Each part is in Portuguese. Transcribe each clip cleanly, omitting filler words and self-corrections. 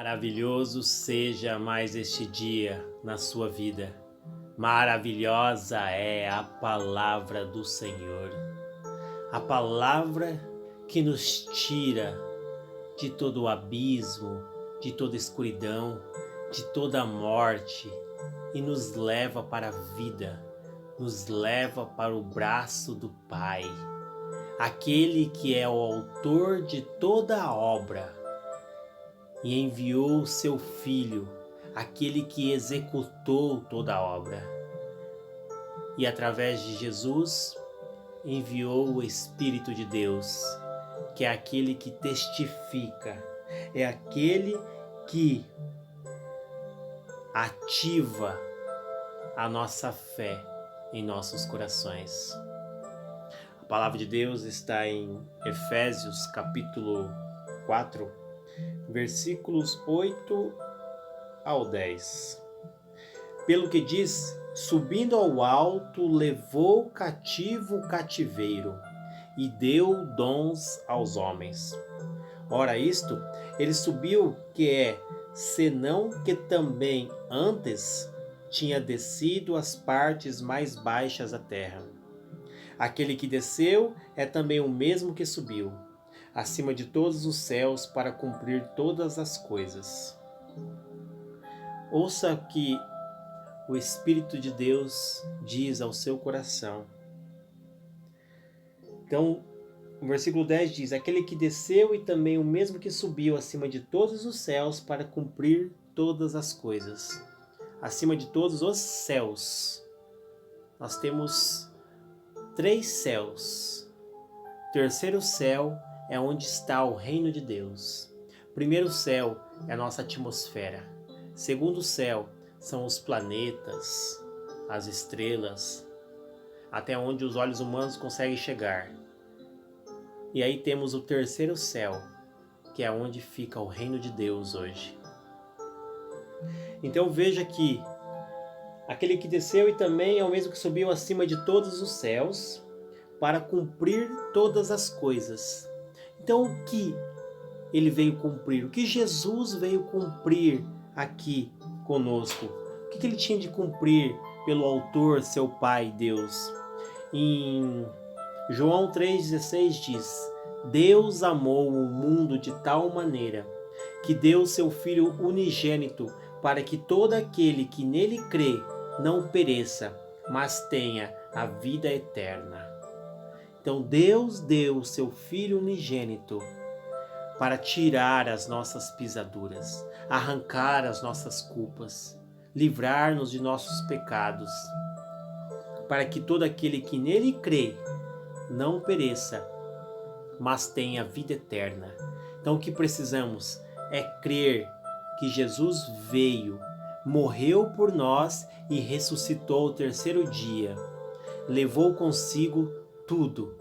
Maravilhoso seja mais este dia na sua vida. Maravilhosa é a palavra do Senhor. A palavra que nos tira de todo o abismo, de toda escuridão, de toda a morte e nos leva para a vida, nos leva para o braço do Pai, aquele que é o autor de toda a obra. E enviou o seu Filho, aquele que executou toda a obra. E através de Jesus, enviou o Espírito de Deus, que é aquele que testifica, é aquele que ativa a nossa fé em nossos corações. A palavra de Deus está em Efésios capítulo 4, versículos 8 ao 10. Pelo que diz, subindo ao alto, levou cativo o cativeiro e deu dons aos homens. Ora isto, ele subiu, que é, senão que também antes tinha descido às partes mais baixas da terra. Aquele que desceu é também o mesmo que subiu acima de todos os céus para cumprir todas as coisas. Ouça o que o Espírito de Deus diz ao seu coração. Então, o versículo 10 diz: aquele que desceu e também o mesmo que subiu acima de todos os céus para cumprir todas as coisas. Acima de todos os céus. Nós temos 3 céus. O terceiro céu é onde está o reino de Deus. Primeiro céu é a nossa atmosfera. Segundo céu são os planetas, as estrelas, até onde os olhos humanos conseguem chegar. E aí temos o terceiro céu, que é onde fica o reino de Deus hoje. Então veja que aquele que desceu e também é o mesmo que subiu acima de todos os céus para cumprir todas as coisas. Então o que ele veio cumprir? O que Jesus veio cumprir aqui conosco? O que ele tinha de cumprir pelo autor, seu Pai, Deus? Em João 3,16 diz: Deus amou o mundo de tal maneira que deu seu Filho unigênito para que todo aquele que nele crê não pereça, mas tenha a vida eterna. Então Deus deu o seu Filho unigênito para tirar as nossas pisaduras, arrancar as nossas culpas, livrar-nos de nossos pecados, para que todo aquele que nele crê não pereça, mas tenha vida eterna. Então o que precisamos é crer que Jesus veio, morreu por nós e ressuscitou ao terceiro dia, levou consigo tudo,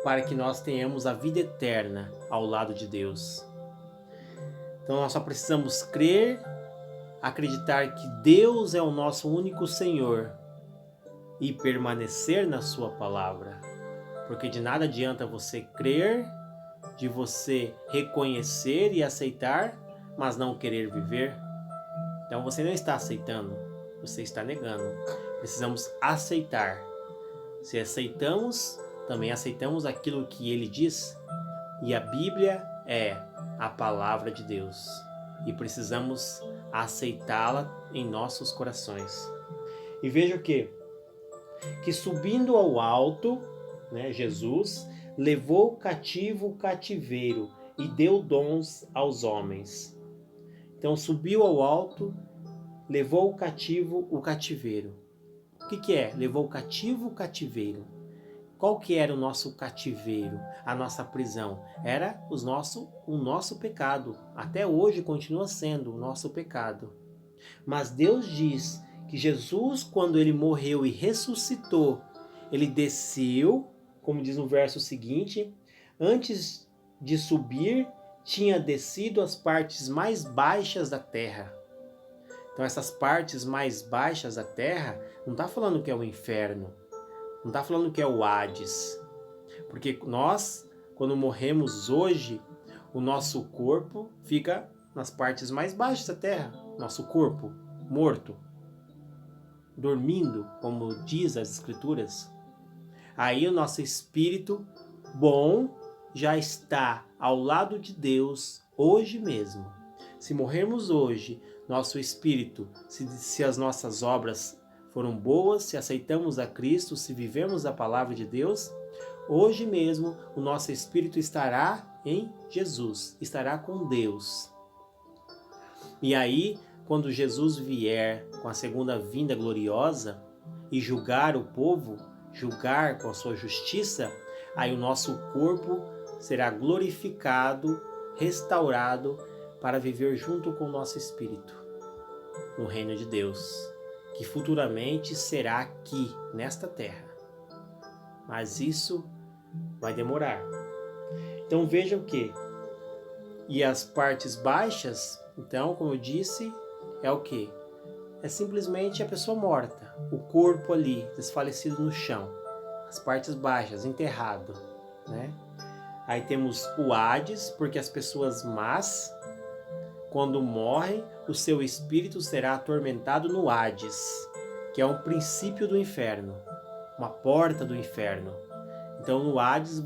para que nós tenhamos a vida eterna ao lado de Deus. Então nós só precisamos crer, acreditar que Deus é o nosso único Senhor e permanecer na sua palavra. Porque de nada adianta você crer, de você reconhecer e aceitar, mas não querer viver. Então você não está aceitando, você está negando. Precisamos aceitar. Se aceitamos, também aceitamos aquilo que ele diz, e a Bíblia é a palavra de Deus e precisamos aceitá-la em nossos corações. E veja que subindo ao alto, Jesus levou cativo o cativeiro e deu dons aos homens. Então subiu ao alto, levou cativo o cativeiro. O que é? Levou cativo o cativeiro. Qual que era o nosso cativeiro, a nossa prisão? Era o nosso pecado. Até hoje continua sendo o nosso pecado. Mas Deus diz que Jesus, quando ele morreu e ressuscitou, ele desceu, como diz no verso seguinte, antes de subir, tinha descido às partes mais baixas da terra. Então essas partes mais baixas da terra, não está falando que é o inferno. Não está falando que é o Hades. Porque nós, quando morremos hoje, o nosso corpo fica nas partes mais baixas da terra, nosso corpo morto, dormindo, como diz as Escrituras. Aí o nosso espírito bom já está ao lado de Deus hoje mesmo. Se morrermos hoje, nosso espírito, se as nossas obras foram boas, se aceitamos a Cristo, se vivemos a palavra de Deus, hoje mesmo o nosso espírito estará em Jesus, estará com Deus. E aí, quando Jesus vier com a segunda vinda gloriosa e julgar o povo, julgar com a sua justiça, aí o nosso corpo será glorificado, restaurado, para viver junto com o nosso espírito no reino de Deus, que futuramente será aqui, nesta terra. Mas isso vai demorar. Então vejam que, e as partes baixas, então, como eu disse, é o que? É simplesmente a pessoa morta, o corpo ali, desfalecido no chão, as partes baixas, enterrado, né? Aí temos o Hades, porque as pessoas más, quando morrem, o seu espírito será atormentado no Hades, que é um princípio do inferno, uma porta do inferno. Então no Hades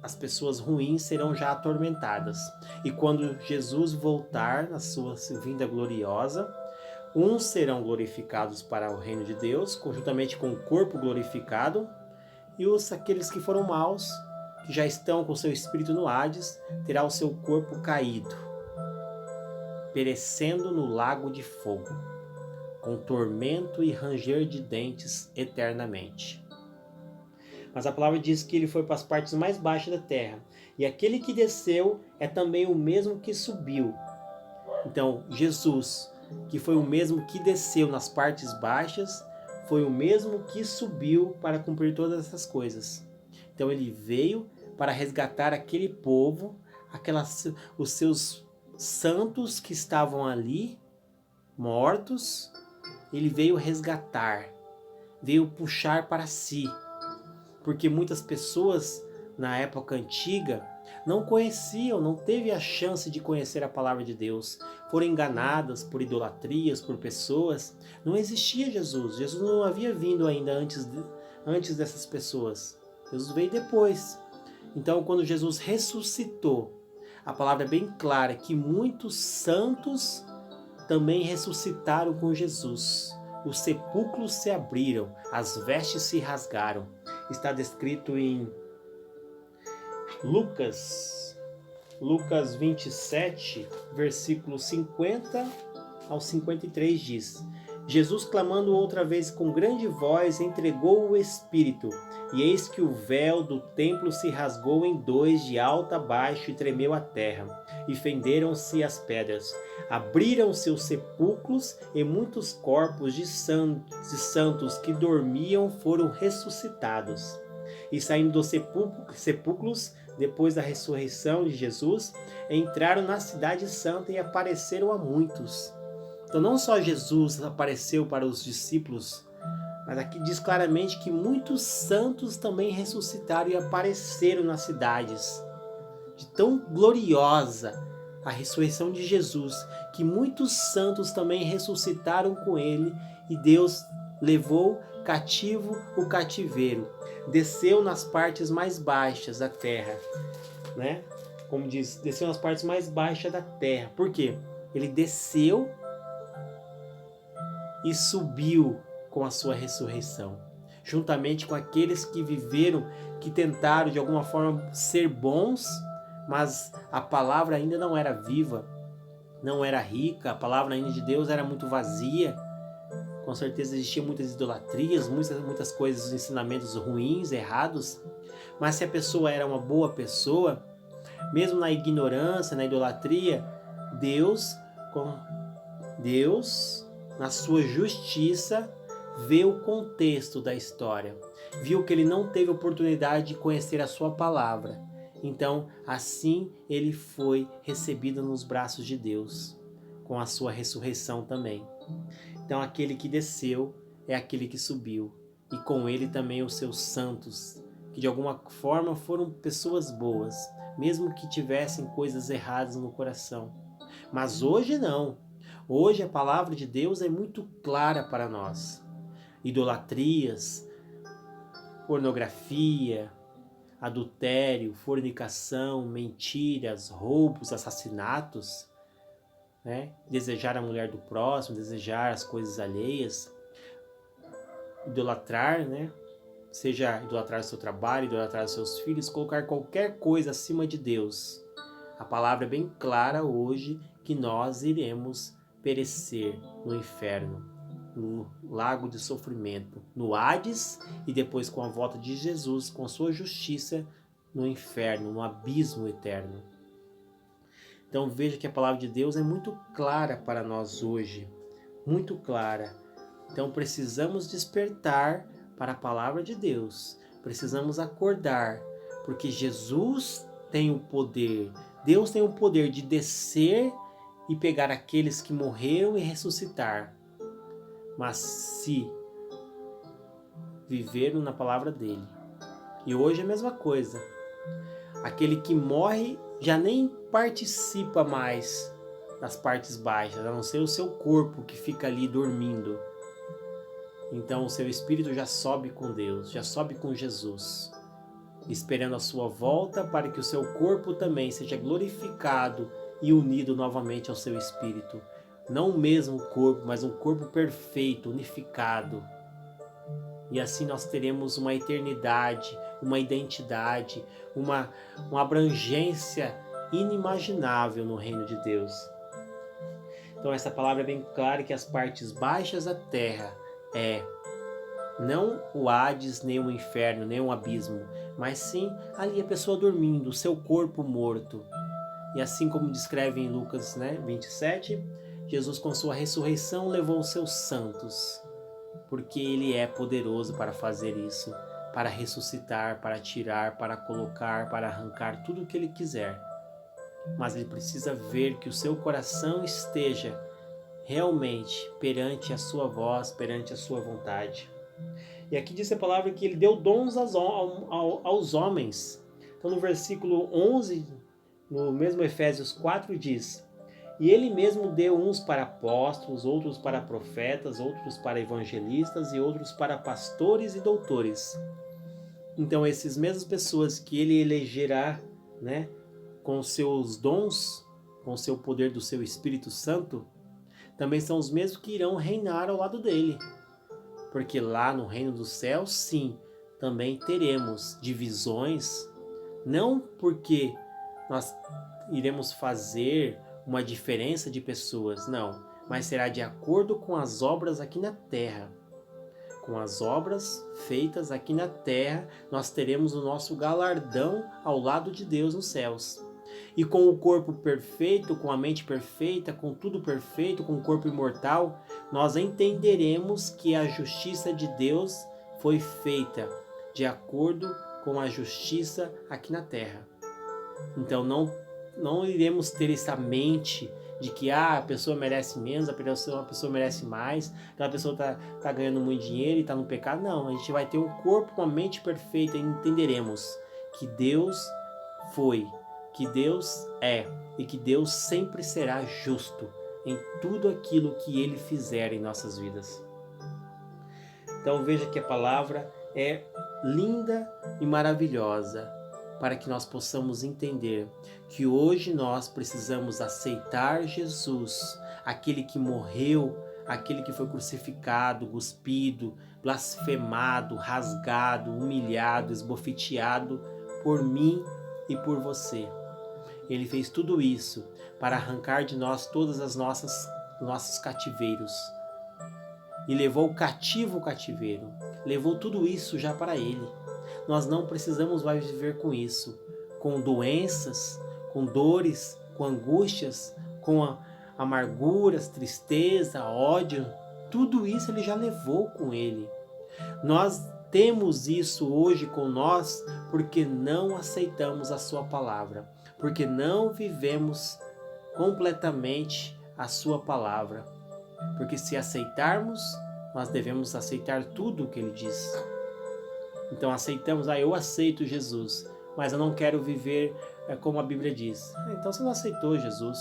as pessoas ruins serão já atormentadas. E quando Jesus voltar na sua vinda gloriosa, uns serão glorificados para o reino de Deus, conjuntamente com o corpo glorificado, e aqueles que foram maus, que já estão com seu espírito no Hades, terá o seu corpo caído, perecendo no lago de fogo, com tormento e ranger de dentes eternamente. Mas a palavra diz que ele foi para as partes mais baixas da terra, e aquele que desceu é também o mesmo que subiu. Então, Jesus, que foi o mesmo que desceu nas partes baixas, foi o mesmo que subiu para cumprir todas essas coisas. Então ele veio para resgatar aquele povo, os seus santos que estavam ali, mortos. Ele veio resgatar, veio puxar para si. Porque muitas pessoas na época antiga não conheciam, não teve a chance de conhecer a palavra de Deus. Foram enganadas por idolatrias, por pessoas. Não existia Jesus. Jesus não havia vindo ainda antes dessas pessoas. Jesus veio depois. Então, quando Jesus ressuscitou, a palavra é bem clara que muitos santos também ressuscitaram com Jesus. Os sepulcros se abriram, as vestes se rasgaram. Está descrito em Lucas 27, versículos 50 ao 53 diz: Jesus, clamando outra vez com grande voz, entregou o Espírito, e eis que o véu do templo se rasgou em dois, de alto a baixo, e tremeu a terra, e fenderam-se as pedras. Abriram-se os sepulcros, e muitos corpos de santos que dormiam foram ressuscitados. E saindo dos sepulcros, depois da ressurreição de Jesus, entraram na cidade santa e apareceram a muitos. Então não só Jesus apareceu para os discípulos, mas aqui diz claramente que muitos santos também ressuscitaram e apareceram nas cidades. De tão gloriosa a ressurreição de Jesus, que muitos santos também ressuscitaram com ele, e Deus levou cativo o cativeiro, desceu nas partes mais baixas da terra, né? Como diz, desceu nas partes mais baixas da terra. Por quê? Ele desceu e subiu com a sua ressurreição, juntamente com aqueles que viveram, que tentaram de alguma forma ser bons, mas a palavra ainda não era viva, não era rica, a palavra ainda de Deus era muito vazia. Com certeza existiam muitas idolatrias, muitas coisas, ensinamentos ruins, errados. Mas se a pessoa era uma boa pessoa, mesmo na ignorância, na idolatria, Deus, na sua justiça, vê o contexto da história. Viu que ele não teve oportunidade de conhecer a sua palavra. Então, assim, ele foi recebido nos braços de Deus, com a sua ressurreição também. Então, aquele que desceu é aquele que subiu, e com ele também os seus santos, que de alguma forma foram pessoas boas, mesmo que tivessem coisas erradas no coração. Mas hoje não. Hoje a palavra de Deus é muito clara para nós. Idolatrias, pornografia, adultério, fornicação, mentiras, roubos, assassinatos, né? Desejar a mulher do próximo, desejar as coisas alheias, idolatrar, né? Seja idolatrar o seu trabalho, idolatrar os seus filhos, colocar qualquer coisa acima de Deus. A palavra é bem clara hoje que nós iremos perecer no inferno, no lago de sofrimento, no Hades e depois com a volta de Jesus, com sua justiça, no inferno, no abismo eterno. Então veja que a palavra de Deus é muito clara para nós hoje, muito clara. Então precisamos despertar para a palavra de Deus, precisamos acordar, porque Jesus tem o poder, Deus tem o poder de descer e pegar aqueles que morreram e ressuscitar. Mas se viveram na palavra dele. E hoje é a mesma coisa. Aquele que morre já nem participa mais das partes baixas, a não ser o seu corpo que fica ali dormindo. Então o seu espírito já sobe com Deus, já sobe com Jesus, esperando a sua volta para que o seu corpo também seja glorificado e unido novamente ao seu espírito. Não o mesmo corpo, mas um corpo perfeito, unificado. E assim nós teremos uma eternidade, uma identidade, uma abrangência inimaginável no reino de Deus. Então essa palavra é bem clara que as partes baixas da terra é não o Hades, nem o inferno, nem o abismo, mas sim ali a pessoa dormindo, o seu corpo morto. E assim como descreve em Lucas 27, Jesus com sua ressurreição levou os seus santos, porque Ele é poderoso para fazer isso, para ressuscitar, para tirar, para colocar, para arrancar tudo o que Ele quiser. Mas Ele precisa ver que o seu coração esteja realmente perante a sua voz, perante a sua vontade. E aqui diz a palavra que Ele deu dons aos homens. Então no versículo 11, no mesmo Efésios 4 diz: e Ele mesmo deu uns para apóstolos, outros para profetas, outros para evangelistas e outros para pastores e doutores. Então essas mesmas pessoas que Ele elegerá, né, com os seus dons, com o seu poder do seu Espírito Santo, também são os mesmos que irão reinar ao lado dele. Porque lá no reino dos céus, sim, também teremos divisões, não porque nós iremos fazer uma diferença de pessoas, não, mas será de acordo com as obras aqui na terra. Com as obras feitas aqui na terra, nós teremos o nosso galardão ao lado de Deus nos céus. E com o corpo perfeito, com a mente perfeita, com tudo perfeito, com o corpo imortal, nós entenderemos que a justiça de Deus foi feita de acordo com a justiça aqui na terra. Então não iremos ter essa mente de que a pessoa merece menos, a pessoa merece mais, aquela pessoa está ganhando muito dinheiro e está no pecado. Não, a gente vai ter um corpo com a mente perfeita e entenderemos que Deus foi, que Deus é e que Deus sempre será justo em tudo aquilo que Ele fizer em nossas vidas. Então veja que a palavra é linda e maravilhosa para que nós possamos entender que hoje nós precisamos aceitar Jesus, aquele que morreu, aquele que foi crucificado, cuspido, blasfemado, rasgado, humilhado, esbofeteado por mim e por você. Ele fez tudo isso para arrancar de nós todas as nossos cativeiros. E levou cativo o cativeiro. Levou tudo isso já para Ele. Nós não precisamos mais viver com isso. Com doenças, com dores, com angústias, com amarguras, tristeza, ódio. Tudo isso Ele já levou com Ele. Nós temos isso hoje com nós porque não aceitamos a Sua palavra. Porque não vivemos completamente a Sua palavra. Porque se aceitarmos, nós devemos aceitar tudo o que Ele diz. Então aceitamos, eu aceito Jesus, mas eu não quero viver como a Bíblia diz. Então você não aceitou Jesus.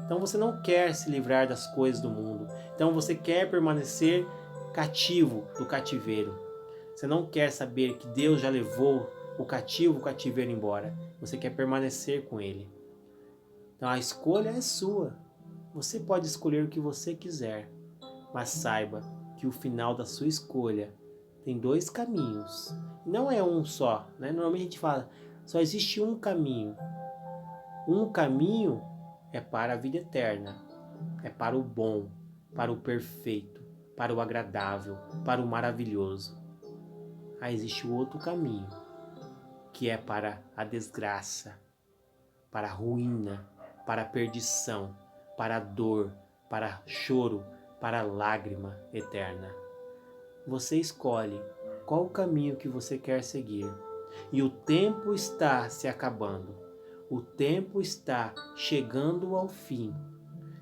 Então você não quer se livrar das coisas do mundo. Então você quer permanecer cativo do cativeiro. Você não quer saber que Deus já levou o cativeiro embora. Você quer permanecer com Ele. Então a escolha é sua. Você pode escolher o que você quiser. Mas saiba que o final da sua escolha tem 2 caminhos. Não é um só, né? Normalmente a gente fala, só existe um caminho. Um caminho é para a vida eterna. É para o bom, para o perfeito, para o agradável, para o maravilhoso. Aí existe o outro caminho, que é para a desgraça, para a ruína, para a perdição, para a dor, para choro, para a lágrima eterna. Você escolhe qual o caminho que você quer seguir. E o tempo está se acabando. O tempo está chegando ao fim.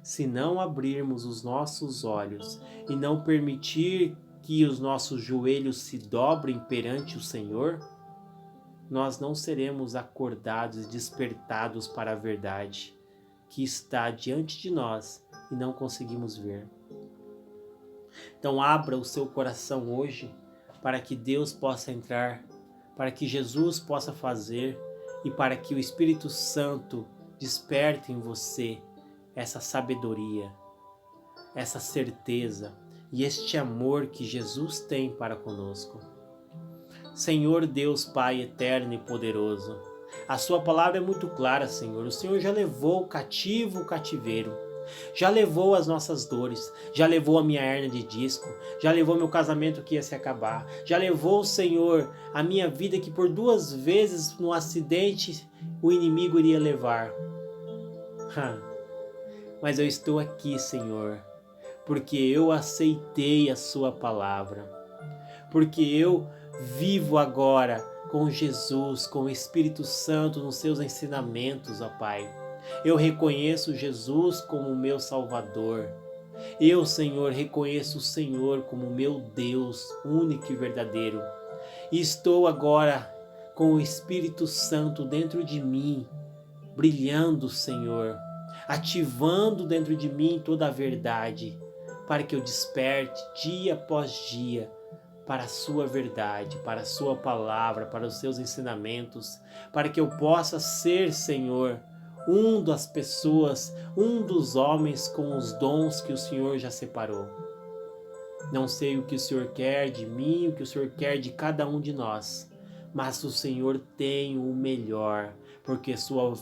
Se não abrirmos os nossos olhos e não permitir que os nossos joelhos se dobrem perante o Senhor, nós não seremos acordados e despertados para a verdade que está diante de nós e não conseguimos ver. Então abra o seu coração hoje para que Deus possa entrar, para que Jesus possa fazer e para que o Espírito Santo desperte em você essa sabedoria, essa certeza e este amor que Jesus tem para conosco. Senhor Deus Pai eterno e poderoso, a sua palavra é muito clara, Senhor. O Senhor já levou cativo o cativeiro, já levou as nossas dores, já levou a minha hérnia de disco, já levou meu casamento que ia se acabar, já levou, Senhor, a minha vida que por 2 vezes no acidente o inimigo iria levar. Mas eu estou aqui, Senhor, porque eu aceitei a sua palavra, porque eu vivo agora com Jesus, com o Espírito Santo nos seus ensinamentos, ó Pai. Eu reconheço Jesus como meu Salvador. Eu, Senhor, reconheço o Senhor como meu Deus único e verdadeiro. E estou agora com o Espírito Santo dentro de mim, brilhando, Senhor, ativando dentro de mim toda a verdade, para que eu desperte dia após dia para a sua verdade, para a sua palavra, para os seus ensinamentos, para que eu possa ser, Senhor, um das pessoas, um dos homens com os dons que o Senhor já separou. Não sei o que o Senhor quer de mim, o que o Senhor quer de cada um de nós, mas o Senhor tem o melhor, porque sua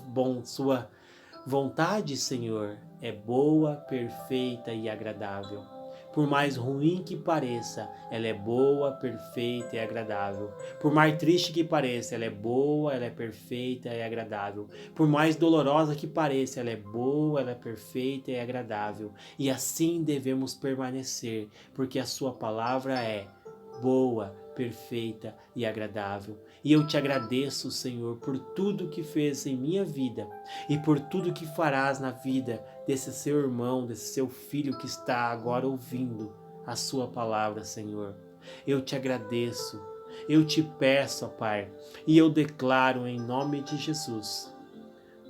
vontade, Senhor, é boa, perfeita e agradável. Por mais ruim que pareça, ela é boa, perfeita e agradável. Por mais triste que pareça, ela é boa, ela é perfeita e agradável. Por mais dolorosa que pareça, ela é boa, ela é perfeita e agradável. E assim devemos permanecer, porque a sua palavra é boa, perfeita e agradável. E eu te agradeço, Senhor, por tudo que fez em minha vida e por tudo que farás na vida desse seu irmão, desse seu filho que está agora ouvindo a sua palavra, Senhor. Eu te agradeço, eu te peço, ó Pai, e eu declaro em nome de Jesus,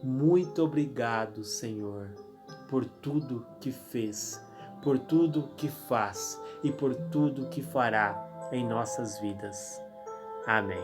muito obrigado, Senhor, por tudo que fez, por tudo que faz e por tudo que fará em nossas vidas. Amém.